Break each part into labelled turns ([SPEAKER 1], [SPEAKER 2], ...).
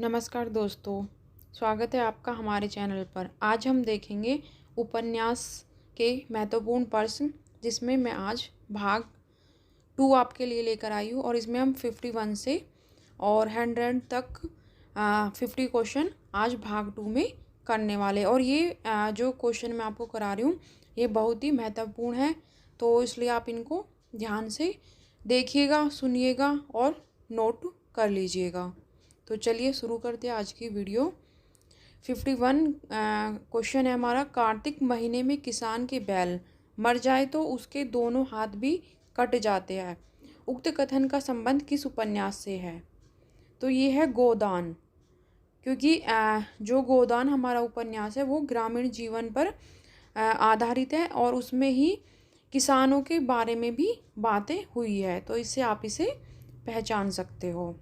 [SPEAKER 1] नमस्कार दोस्तों, स्वागत है आपका हमारे चैनल पर। आज हम देखेंगे उपन्यास के महत्वपूर्ण प्रश्न, जिसमें मैं आज भाग 2 आपके लिए लेकर आई हूँ और इसमें हम 51 से और 100 तक 50 क्वेश्चन आज भाग 2 में करने वाले। और ये जो क्वेश्चन मैं आपको करा रही हूँ ये बहुत ही महत्वपूर्ण है, तो इसलिए आप इनको ध्यान से देखिएगा, सुनिएगा और नोट कर लीजिएगा। तो चलिए शुरू करते हैं आज की वीडियो। 51 क्वेश्चन है हमारा। कार्तिक महीने में किसान के बैल मर जाए तो उसके दोनों हाथ भी कट जाते हैं। उक्त कथन का संबंध किस उपन्यास से है? तो ये है गोदान, क्योंकि जो गोदान हमारा उपन्यास है वो ग्रामीण जीवन पर आधारित है और उसमें ही किसानों के बारे में भी बातें हुई है, तो इससे आप इसे पहचान सकते हो।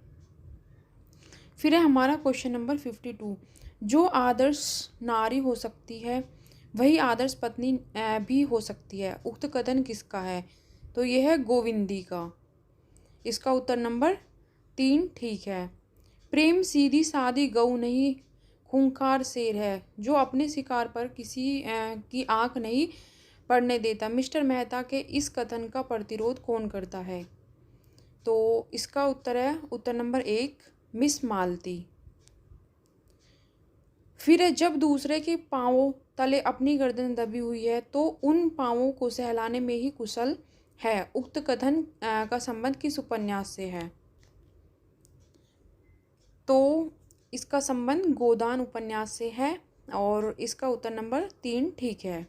[SPEAKER 1] फिर है हमारा क्वेश्चन नंबर 52। जो आदर्श नारी हो सकती है वही आदर्श पत्नी भी हो सकती है। उक्त कथन किसका है? तो यह है गोविंदी का। इसका उत्तर नंबर 3 ठीक है। प्रेम सीधी सादी गऊ नहीं, खूंखार शेर है जो अपने शिकार पर किसी की आंख नहीं पड़ने देता। मिस्टर मेहता के इस कथन का प्रतिरोध कौन करता है? तो इसका उत्तर है उत्तर नंबर 1 मिस मालती। फिर जब दूसरे के पांवों तले अपनी गर्दन दबी हुई है तो उन पांवों को सहलाने में ही कुशल है। उक्त कथन का संबंध किस उपन्यास से है? तो इसका संबंध गोदान उपन्यास से है और इसका उत्तर नंबर 3 ठीक है।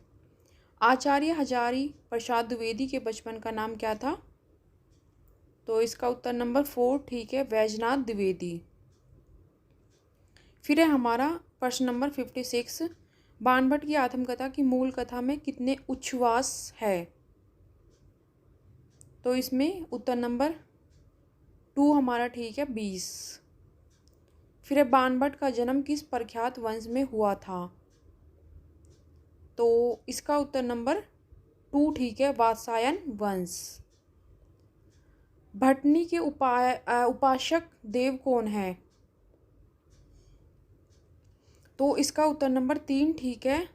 [SPEAKER 1] आचार्य हजारी प्रसाद द्विवेदी के बचपन का नाम क्या था? तो इसका उत्तर नंबर 4 ठीक है, वैजनाथ द्विवेदी। फिर है हमारा प्रश्न नंबर 56। बाणभट्ट की आत्मकथा की मूल कथा में कितने उच्छ्वास है? तो इसमें उत्तर नंबर 2 हमारा ठीक है, 20। फिर है बाणभट्ट का जन्म किस प्रख्यात वंश में हुआ था? तो इसका उत्तर नंबर 2 ठीक है, वात्स्यायन वंश। भटनी के उपासक देव कौन है? तो इसका उत्तर नंबर 3 ठीक है,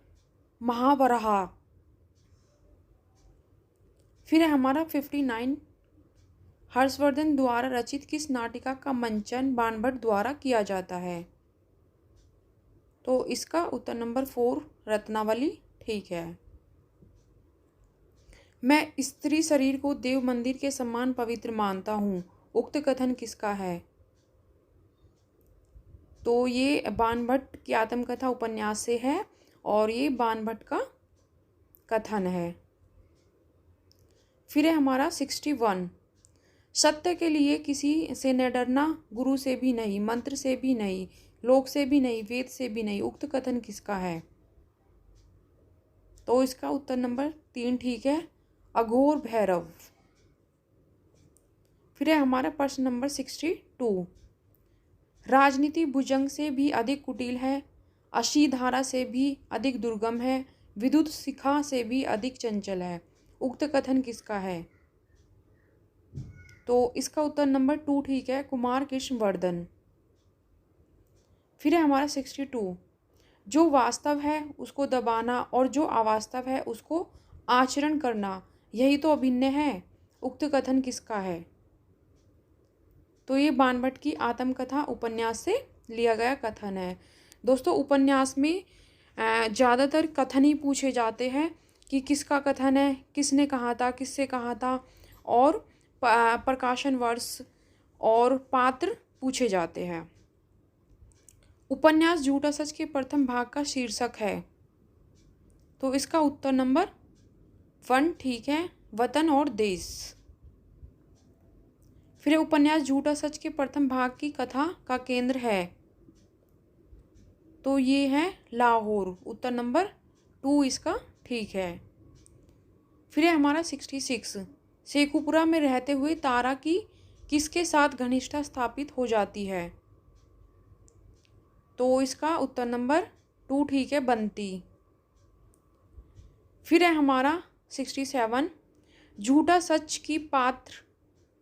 [SPEAKER 1] महावराह। फिर है हमारा 59। हर्षवर्धन द्वारा रचित किस नाटिका का मंचन बाणभट्ट द्वारा किया जाता है? तो इसका उत्तर नंबर 4 रत्नावली ठीक है। मैं स्त्री शरीर को देव मंदिर के समान पवित्र मानता हूँ। उक्त कथन किसका है? तो ये बाणभट्ट की आत्मकथा उपन्यास से है और ये बाणभट्ट का कथन है। फिर है हमारा 61। सत्य के लिए किसी से न डरना, गुरु से भी नहीं, मंत्र से भी नहीं, लोक से भी नहीं, वेद से भी नहीं। उक्त कथन किसका है? तो इसका उत्तर नंबर 3 ठीक है, अघोर भैरव। फिर है हमारा प्रश्न नंबर 62। राजनीति भुजंग से भी अधिक कुटिल है, अशी धारा से भी अधिक दुर्गम है, विद्युत शिखा से भी अधिक चंचल है। उक्त कथन किसका है? तो इसका उत्तर नंबर 2 ठीक है, कुमार कृष्ण वर्धन। फिर है हमारा 62। जो वास्तव है उसको दबाना और जो अवास्तव है उसको आचरण करना, यही तो अभिन्न है। उक्त कथन किसका है? तो ये बाणभट्ट की आत्मकथा उपन्यास से लिया गया कथन है। दोस्तों, उपन्यास में ज़्यादातर कथन ही पूछे जाते हैं कि किसका कथन है, किसने कहा था, किससे कहा था, और प्रकाशन वर्ष और पात्र पूछे जाते हैं। उपन्यास झूठा सच के प्रथम भाग का शीर्षक है। तो इसका उत्तर नंबर 1 ठीक है, वतन और देश। फिर उपन्यास झूठा सच के प्रथम भाग की कथा का केंद्र है। तो ये है लाहौर। उत्तर नंबर 2 इसका ठीक है। फिर है हमारा 66। शेखुपुरा में रहते हुए तारा की किसके साथ घनिष्ठता स्थापित हो जाती है? तो इसका उत्तर नंबर 2 ठीक है, बंती। फिर है हमारा 67। झूठा सच की पात्र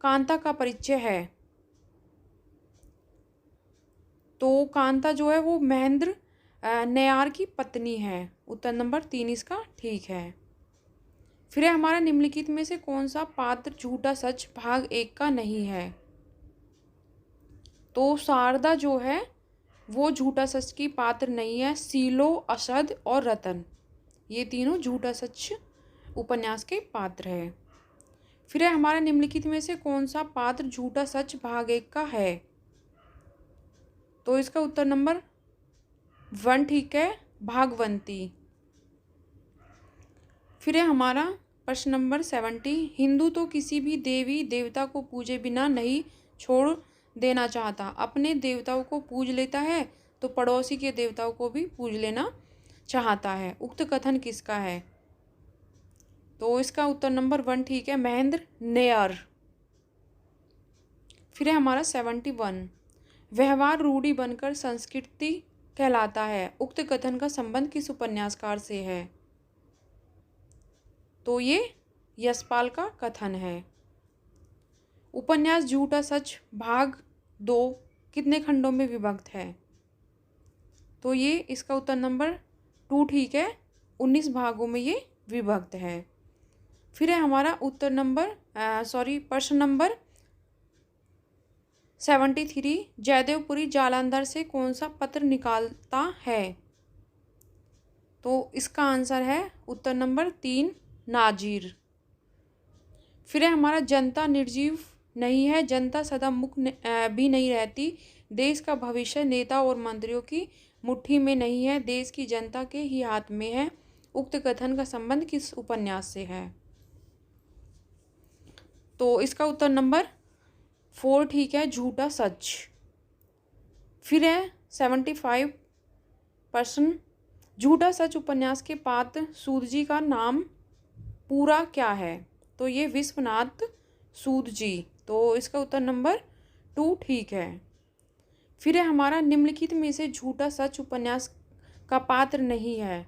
[SPEAKER 1] कांता का परिचय है। तो कांता जो है वो महेंद्र नयार की पत्नी है। उत्तर नंबर 3 इसका ठीक है। फिर है हमारा निम्नलिखित में से कौन सा पात्र झूठा सच भाग 1 का नहीं है। तो शारदा जो है वो झूठा सच की पात्र नहीं है। सीलो, असद और रतन ये तीनों झूठा सच उपन्यास के पात्र है। फिर है हमारा निम्नलिखित में से कौन सा पात्र झूठा सच भाग 1 का है। तो इसका उत्तर नंबर 1 ठीक है, भागवंती। फिर है हमारा प्रश्न नंबर 70। हिंदू तो किसी भी देवी देवता को पूजे बिना नहीं छोड़ देना चाहता, अपने देवताओं को पूज लेता है तो पड़ोसी के देवताओं को भी पूज लेना चाहता है। उक्त कथन किसका है। तो इसका उत्तर नंबर 1 ठीक है, महेंद्र नेयर। फिर है हमारा 71। व्यवहार रूढ़ी बनकर संस्कृति कहलाता है, उक्त कथन का संबंध किस उपन्यासकार से है। तो ये यशपाल का कथन है। उपन्यास झूठा सच भाग 2 कितने खंडों में विभक्त है। तो ये इसका उत्तर नंबर 2 ठीक है, 19 भागों में ये विभक्त है। फिर है हमारा उत्तर नंबर प्रश्न नंबर 73। जयदेवपुरी जालंधर से कौन सा पत्र निकालता है। तो इसका आंसर है उत्तर नंबर 3 नाजिर। फिर है हमारा जनता निर्जीव नहीं है, जनता सदा मुक्त भी नहीं रहती, देश का भविष्य नेता और मंत्रियों की मुट्ठी में नहीं है, देश की जनता के ही हाथ में है। उक्त कथन का संबंध किस उपन्यास से है। तो इसका उत्तर नंबर 4 ठीक है, झूठा सच। फिर है 75 प्रश्न। झूठा सच उपन्यास के पात्र सूद जी का नाम पूरा क्या है। तो ये विश्वनाथ सूद जी। तो इसका उत्तर नंबर 2 ठीक है। फिर है हमारा निम्नलिखित में से झूठा सच उपन्यास का पात्र नहीं है।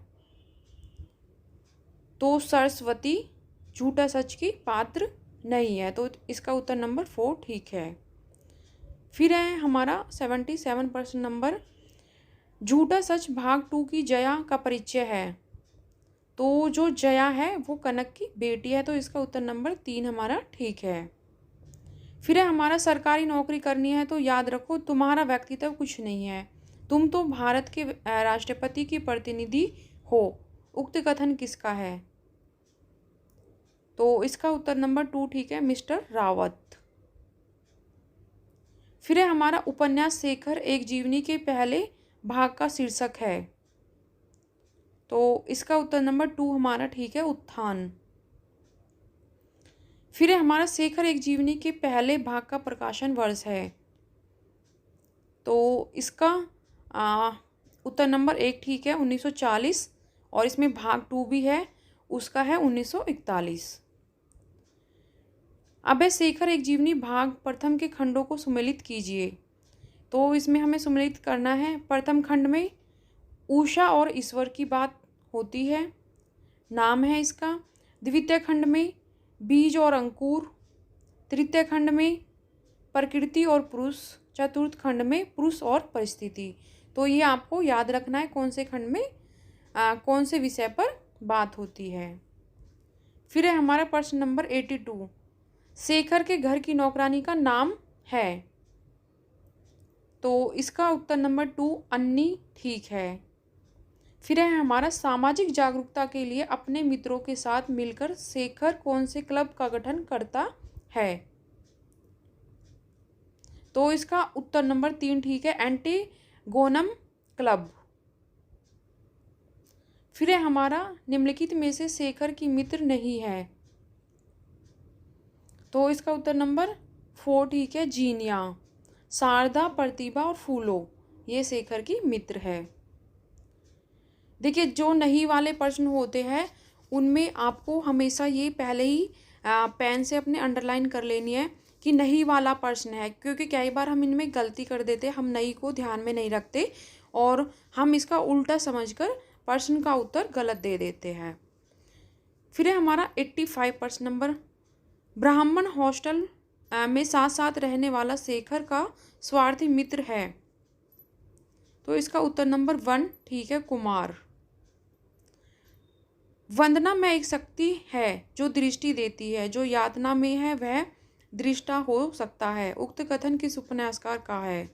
[SPEAKER 1] तो सरस्वती झूठा सच की पात्र नहीं है। तो इसका उत्तर नंबर 4 ठीक है। फिर है हमारा 77 प्रश्न नंबर। झूठा सच भाग 2 की जया का परिचय है। तो जो जया है वो कनक की बेटी है। तो इसका उत्तर नंबर 3 हमारा ठीक है। फिर है हमारा सरकारी नौकरी करनी है तो याद रखो तुम्हारा व्यक्तित्व कुछ नहीं है, तुम तो भारत के राष्ट्रपति की प्रतिनिधि हो। उक्त कथन किसका है। तो इसका उत्तर नंबर 2 ठीक है, मिस्टर रावत। फिर है हमारा उपन्यास शेखर एक जीवनी के पहले भाग का शीर्षक है। तो इसका उत्तर नंबर 2 हमारा ठीक है, उत्थान। फिर है हमारा शेखर एक जीवनी के पहले भाग का प्रकाशन वर्ष है। तो इसका उत्तर नंबर 1 ठीक है, 1940। और इसमें भाग 2 भी है, उसका है 1941। अब है शेखर एक जीवनी भाग प्रथम के खंडों को सम्मिलित कीजिए। तो इसमें हमें सम्मिलित करना है। प्रथम खंड में उषा और ईश्वर की बात होती है, नाम है इसका। द्वितीय खंड में बीज और अंकुर। तृतीय खंड में प्रकृति और पुरुष। चतुर्थ खंड में पुरुष और परिस्थिति। तो ये आपको याद रखना है कौन से खंड में कौन से विषय पर बात होती है। फिर है हमारा प्रश्न नंबर 82। शेखर के घर की नौकरानी का नाम है। तो इसका उत्तर नंबर 2 अन्नी ठीक है। फिर है हमारा सामाजिक जागरूकता के लिए अपने मित्रों के साथ मिलकर शेखर कौन से क्लब का गठन करता है। तो इसका उत्तर नंबर 3 ठीक है, एंटीगोनम क्लब। फिर है हमारा निम्नलिखित में से शेखर की मित्र नहीं है। तो इसका उत्तर नंबर 4 ठीक है, जीनिया। शारदा, प्रतिभा और फूलो ये शेखर की मित्र है। देखिए जो नहीं वाले प्रश्न होते हैं उनमें आपको हमेशा ये पहले ही पेन से अपने अंडरलाइन कर लेनी है कि नहीं वाला प्रश्न है, क्योंकि कई बार हम इनमें गलती कर देते हैं, हम नहीं को ध्यान में नहीं रखते और हम इसका उल्टा समझकर प्रश्न का उत्तर गलत दे देते हैं। फिर है हमारा 85 प्रश्न नंबर। ब्राह्मण हॉस्टल में साथ साथ रहने वाला शेखर का स्वार्थी मित्र है। तो इसका उत्तर नंबर 1 ठीक है, कुमार। वंदना में एक शक्ति है जो दृष्टि देती है, जो यातना में है वह दृष्टा हो सकता है। उक्त कथन किस उपन्यासकार का है?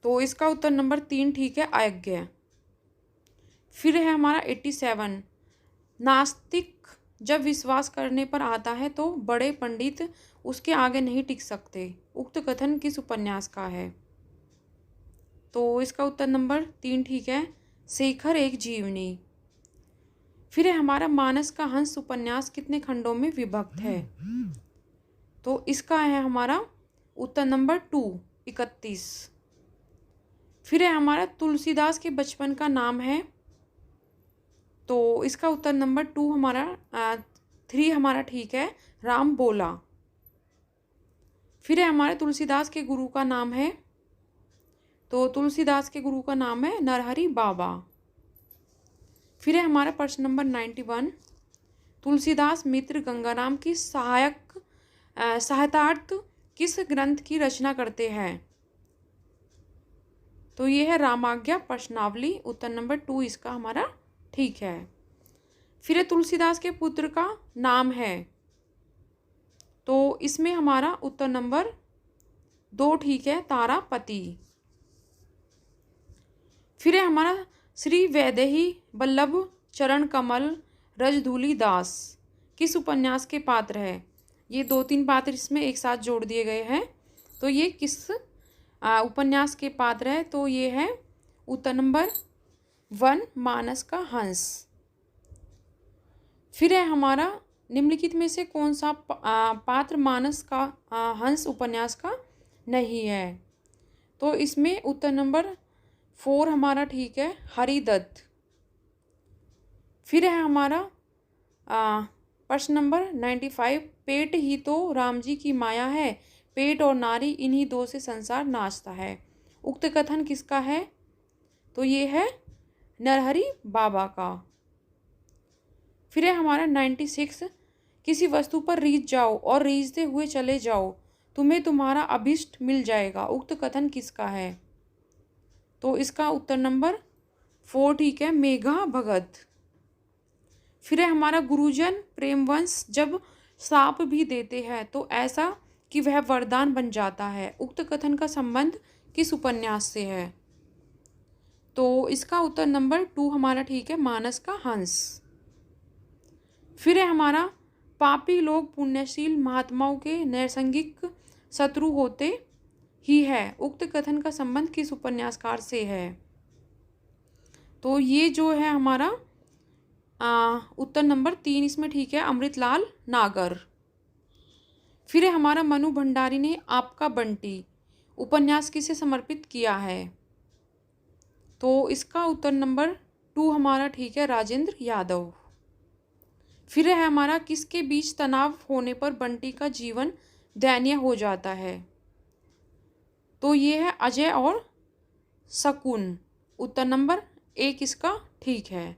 [SPEAKER 1] तो इसका उत्तर नंबर 3 ठीक है, अयज्ञ। फिर है हमारा 87, नास्तिक जब विश्वास करने पर आता है तो बड़े पंडित उसके आगे नहीं टिक सकते। उक्त कथन किस उपन्यास का है? तो इसका उत्तर नंबर 3 ठीक है, शेखर एक जीवनी। फिर है हमारा मानस का हंस उपन्यास कितने खंडों में विभक्त है? तो इसका है हमारा उत्तर नंबर 2 31। फिर है हमारा तुलसीदास के बचपन का नाम है, तो इसका उत्तर नंबर 2 हमारा 3 हमारा ठीक है, राम बोला। फिर है हमारे तुलसीदास के गुरु का नाम है, तो तुलसीदास के गुरु का नाम है नरहरि बाबा। फिर है हमारा प्रश्न नंबर 91, तुलसीदास मित्र गंगाराम की सहायतार्थ किस ग्रंथ की रचना करते हैं? तो ये है रामाज्ञा प्रश्नावली। उत्तर नंबर 2 इसका हमारा ठीक है। फिर है तुलसीदास के पुत्र का नाम है, तो इसमें हमारा उत्तर नंबर 2 ठीक है, तारापति। फिर है हमारा श्री वैदेही वल्लभ चरण कमल रजधूली दास किस उपन्यास के पात्र है? ये 2-3 पात्र इसमें एक साथ जोड़ दिए गए हैं, तो ये किस उपन्यास के पात्र है? तो ये है उत्तर नंबर 1 मानस का हंस। फिर है हमारा निम्नलिखित में से कौन सा पात्र मानस का हंस उपन्यास का नहीं है? तो इसमें उत्तर नंबर 4 हमारा ठीक है, हरिदत्त। फिर है हमारा प्रश्न नंबर 95, पेट ही तो राम जी की माया है, पेट और नारी इन्हीं दो से संसार नाचता है। उक्त कथन किसका है? तो ये है नरहरि बाबा का। फिर है हमारा 96, किसी वस्तु पर रीझ जाओ और रीझते हुए चले जाओ, तुम्हें तुम्हारा अभिष्ट मिल जाएगा। उक्त कथन किसका है? तो इसका उत्तर नंबर 4 ठीक है, मेघा भगत। फिर है हमारा गुरुजन प्रेमवंश जब साप भी देते हैं तो ऐसा कि वह वरदान बन जाता है। उक्त कथन का संबंध किस उपन्यास से है? तो इसका उत्तर नंबर 2 हमारा ठीक है, मानस का हंस। फिर है हमारा पापी लोग पुण्यशील महात्माओं के नैसर्गिक शत्रु होते ही है। उक्त कथन का संबंध किस उपन्यासकार से है? तो ये जो है हमारा उत्तर नंबर 3 इसमें ठीक है, अमृतलाल नागर। फिर है हमारा मनु भंडारी ने आपका बंटी उपन्यास किसे समर्पित किया है? तो इसका उत्तर नंबर 2 हमारा ठीक है, राजेंद्र यादव। फिर है हमारा किसके बीच तनाव होने पर बंटी का जीवन दयनीय हो जाता है? तो ये है अजय और शकुन। उत्तर नंबर 1 इसका ठीक है।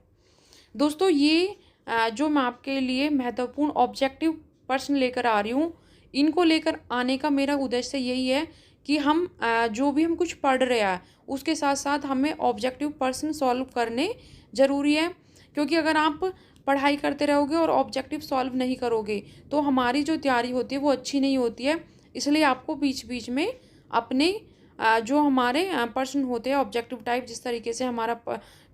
[SPEAKER 1] दोस्तों ये जो मैं आपके लिए महत्वपूर्ण ऑब्जेक्टिव प्रश्न लेकर आ रही हूँ, इनको लेकर आने का मेरा उद्देश्य यही है कि हम जो भी हम कुछ पढ़ रहे हैं उसके साथ साथ हमें ऑब्जेक्टिव प्रश्न सॉल्व करने ज़रूरी है। क्योंकि अगर आप पढ़ाई करते रहोगे और ऑब्जेक्टिव सॉल्व नहीं करोगे तो हमारी जो तैयारी होती है वो अच्छी नहीं होती है। इसलिए आपको बीच बीच में अपने जो हमारे प्रश्न होते हैं ऑब्जेक्टिव टाइप, जिस तरीके से हमारा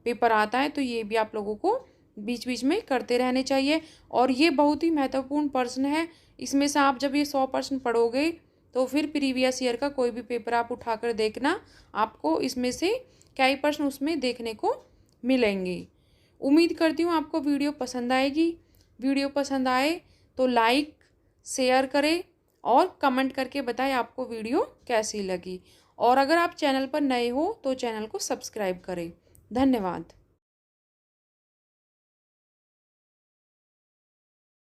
[SPEAKER 1] पेपर आता है, तो ये भी आप लोगों को बीच बीच में करते रहने चाहिए। और ये बहुत ही महत्वपूर्ण प्रश्न है। इसमें से आप जब ये 100 प्रश्न पढ़ोगे तो फिर प्रीवियस ईयर का कोई भी पेपर आप उठाकर देखना, आपको इसमें से कई प्रश्न उसमें देखने को मिलेंगे। उम्मीद करती हूँ आपको वीडियो पसंद आएगी। वीडियो पसंद आए तो लाइक शेयर करें और कमेंट करके बताएं आपको वीडियो कैसी लगी। और अगर आप चैनल पर नए हो तो चैनल को सब्सक्राइब करें। धन्यवाद।